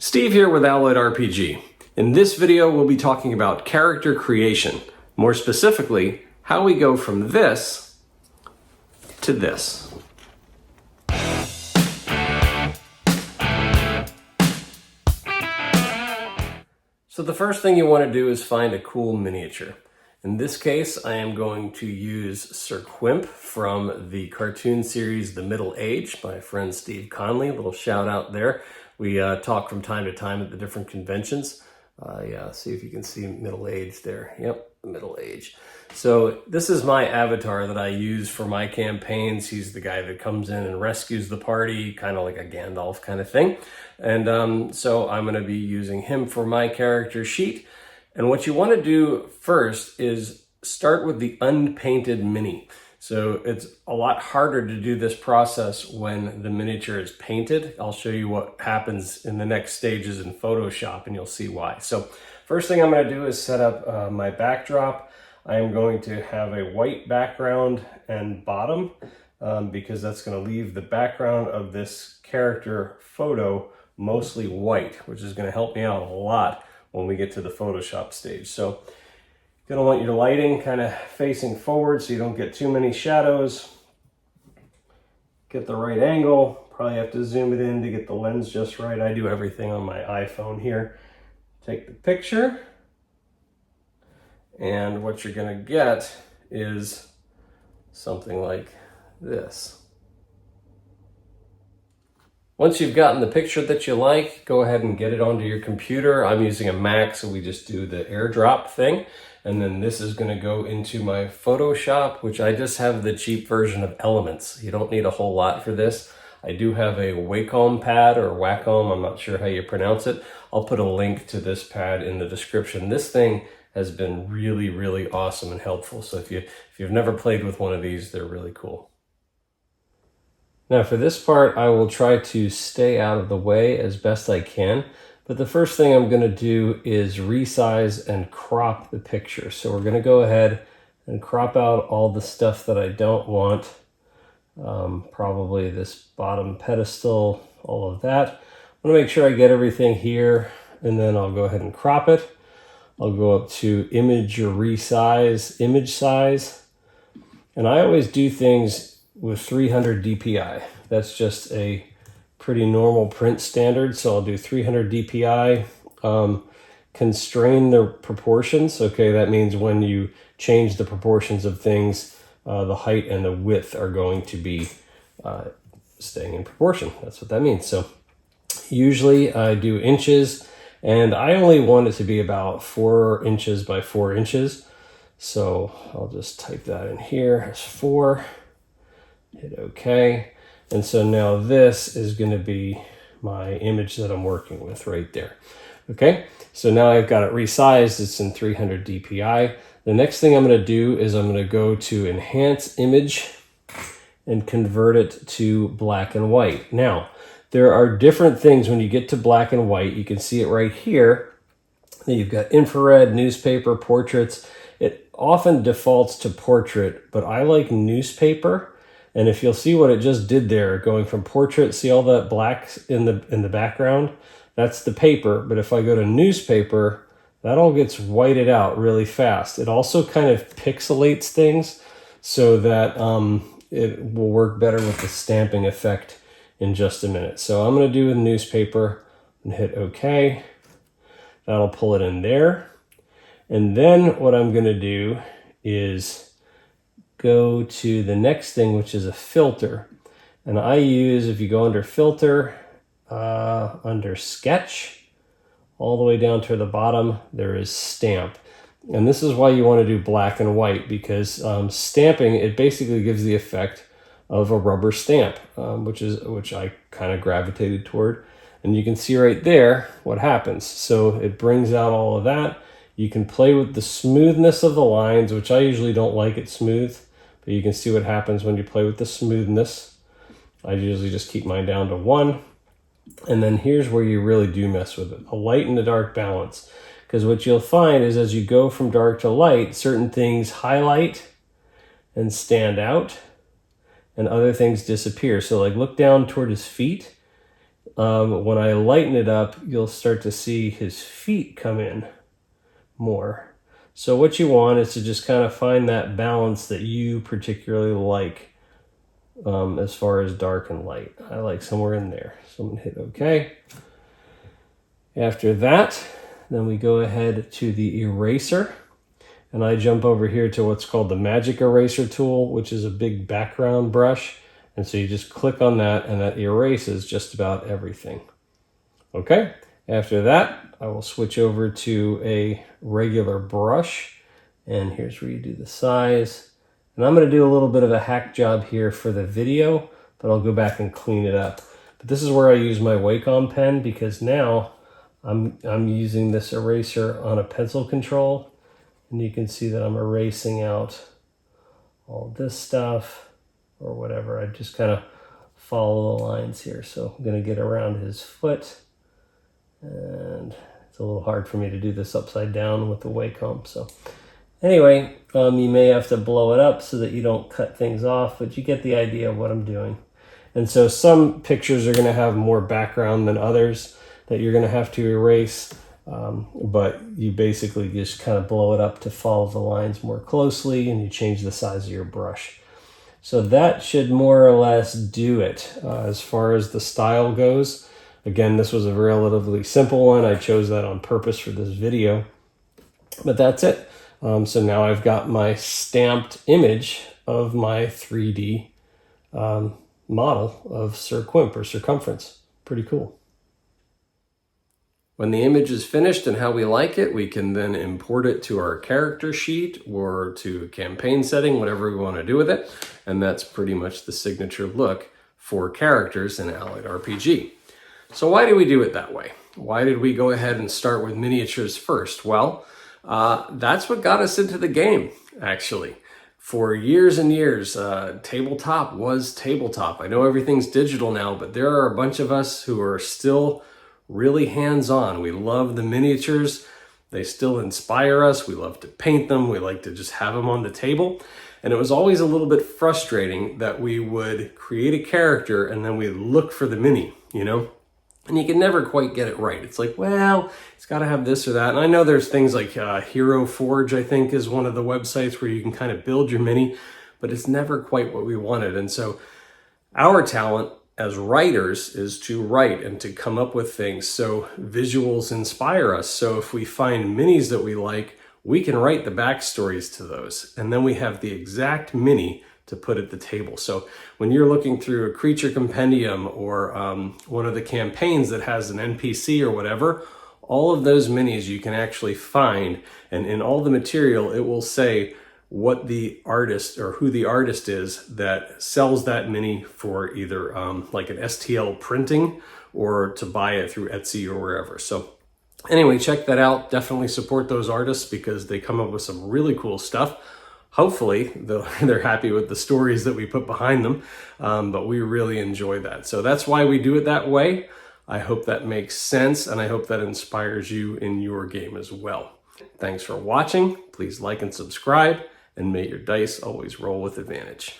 Steve here with Alloyed RPG. In this video, we'll be talking about character creation. More specifically, how we go from this to this. So the first thing you want to do is find a cool miniature. In this case, I am going to use Sir Quimp from the cartoon series The Middle Age, my friend Steve Conley. A little shout out there. We talk from time to time at the different conventions. Yeah, see if you can see Middle Age there. Yep, Middle Age. So this is my avatar that I use for my campaigns. He's the guy that comes in and rescues the party, kind of like a Gandalf kind of thing. And so I'm going to be using him for my character sheet. And what you want to do first is start with the unpainted mini. So it's a lot harder to do this process when the miniature is painted. I'll show you what happens in the next stages in Photoshop and you'll see why. So first thing I'm going to do is set up my backdrop. I am going to have a white background and bottom because that's going to leave the background of this character photo mostly white, which is going to help me out a lot when we get to the Photoshop stage. So you're gonna want your lighting kind of facing forward so you don't get too many shadows. Get the right angle. Probably have to zoom it in to get the lens just right. I do everything on my iPhone here. Take the picture. And what you're gonna get is something like this. Once you've gotten the picture that you like, go ahead and get it onto your computer. I'm using a Mac, so we just do the airdrop thing. And then this is going to go into my Photoshop, which I just have the cheap version of Elements. You don't need a whole lot for this. I do have a Wacom pad or Wacom, I'm not sure how you pronounce it. I'll put a link to this pad in the description. This thing has been really, really awesome and helpful. So if you've never played with one of these, they're really cool. Now for this part, I will try to stay out of the way as best I can. But the first thing I'm going to do is resize and crop the picture. So we're going to go ahead and crop out all the stuff that I don't want. Probably this bottom pedestal, all of that. I want to make sure I get everything here, and then I'll go ahead and crop it. I'll go up to image or resize, image size. And I always do things with 300 DPI. That's just a pretty normal print standard, so I'll do 300 DPI. Constrain the proportions. Okay, that means when you change the proportions of things, the height and the width are going to be staying in proportion. That's what that means. So usually I do inches, and I only want it to be about 4 inches by 4 inches. So I'll just type that in here as 4. Hit OK. And so now this is going to be my image that I'm working with right there. Okay, so now I've got it resized. It's in 300 DPI. The next thing I'm going to do is I'm going to go to Enhance Image and convert it to black and white. Now, there are different things when you get to black and white. You can see it right here. You've got infrared, newspaper, portraits. It often defaults to portrait, but I like newspaper. And if you'll see what it just did there, going from portrait, see all that black in the background? That's the paper. But if I go to newspaper, that all gets whited out really fast. It also kind of pixelates things so that it will work better with the stamping effect in just a minute. So I'm going to do a newspaper and hit OK. That'll pull it in there. And then what I'm going to do is go to the next thing, which is a filter. And I use, if you go under filter, under sketch, all the way down to the bottom, there is stamp. And this is why you want to do black and white, because stamping, it basically gives the effect of a rubber stamp, which I kind of gravitated toward. And you can see right there what happens. So it brings out all of that. You can play with the smoothness of the lines, which I usually don't like it smooth. But you can see what happens when you play with the smoothness. I usually just keep mine down to 1. And then here's where you really do mess with it. A light and a dark balance. Because what you'll find is as you go from dark to light, certain things highlight and stand out, and other things disappear. So like look down toward his feet. when I lighten it up, you'll start to see his feet come in more. So what you want is to just kind of find that balance that you particularly like as far as dark and light. I like somewhere in there. So I'm going to hit OK. After that, then we go ahead to the eraser. And I jump over here to what's called the magic eraser tool, which is a big background brush. And so you just click on that and that erases just about everything. Okay, after that, I will switch over to a regular brush. And here's where you do the size. And I'm going to do a little bit of a hack job here for the video, but I'll go back and clean it up. But this is where I use my Wacom pen, because now I'm using this eraser on a pencil control. And you can see that I'm erasing out all this stuff or whatever. I just kind of follow the lines here. So I'm going to get around his foot. And it's a little hard for me to do this upside down with the Wacom. So anyway, you may have to blow it up so that you don't cut things off, but you get the idea of what I'm doing. And so some pictures are going to have more background than others that you're going to have to erase. But you basically just kind of blow it up to follow the lines more closely, and you change the size of your brush. So that should more or less do it as far as the style goes. Again, this was a relatively simple one. I chose that on purpose for this video, but that's it. So now I've got my stamped image of my 3D model of Sir Quimp or Circumference. Pretty cool. When the image is finished and how we like it, we can then import it to our character sheet or to a campaign setting, whatever we want to do with it. And that's pretty much the signature look for characters in Allied RPG. So why do we do it that way? Why did we go ahead and start with miniatures first? Well, that's what got us into the game, actually. For years and years, tabletop was tabletop. I know everything's digital now, but there are a bunch of us who are still really hands-on. We love the miniatures. They still inspire us. We love to paint them. We like to just have them on the table. And it was always a little bit frustrating that we would create a character and then we'd look for the mini, you know? And you can never quite get it right. It's like, well, it's got to have this or that. And I know there's things like Hero Forge, I think, is one of the websites where you can kind of build your mini, but it's never quite what we wanted. And so our talent as writers is to write and to come up with things. So visuals inspire us. So if we find minis that we like, we can write the backstories to those. And then we have the exact mini to put at the table. So when you're looking through a creature compendium or one of the campaigns that has an NPC or whatever, all of those minis you can actually find. And in all the material, it will say what the artist or who the artist is that sells that mini for either like an STL printing or to buy it through Etsy or wherever. So anyway, check that out. Definitely support those artists because they come up with some really cool stuff. Hopefully they're happy with the stories that we put behind them, but we really enjoy that. So that's why we do it that way. I hope that makes sense, and I hope that inspires you in your game as well. Thanks for watching. Please like and subscribe, and may your dice always roll with advantage.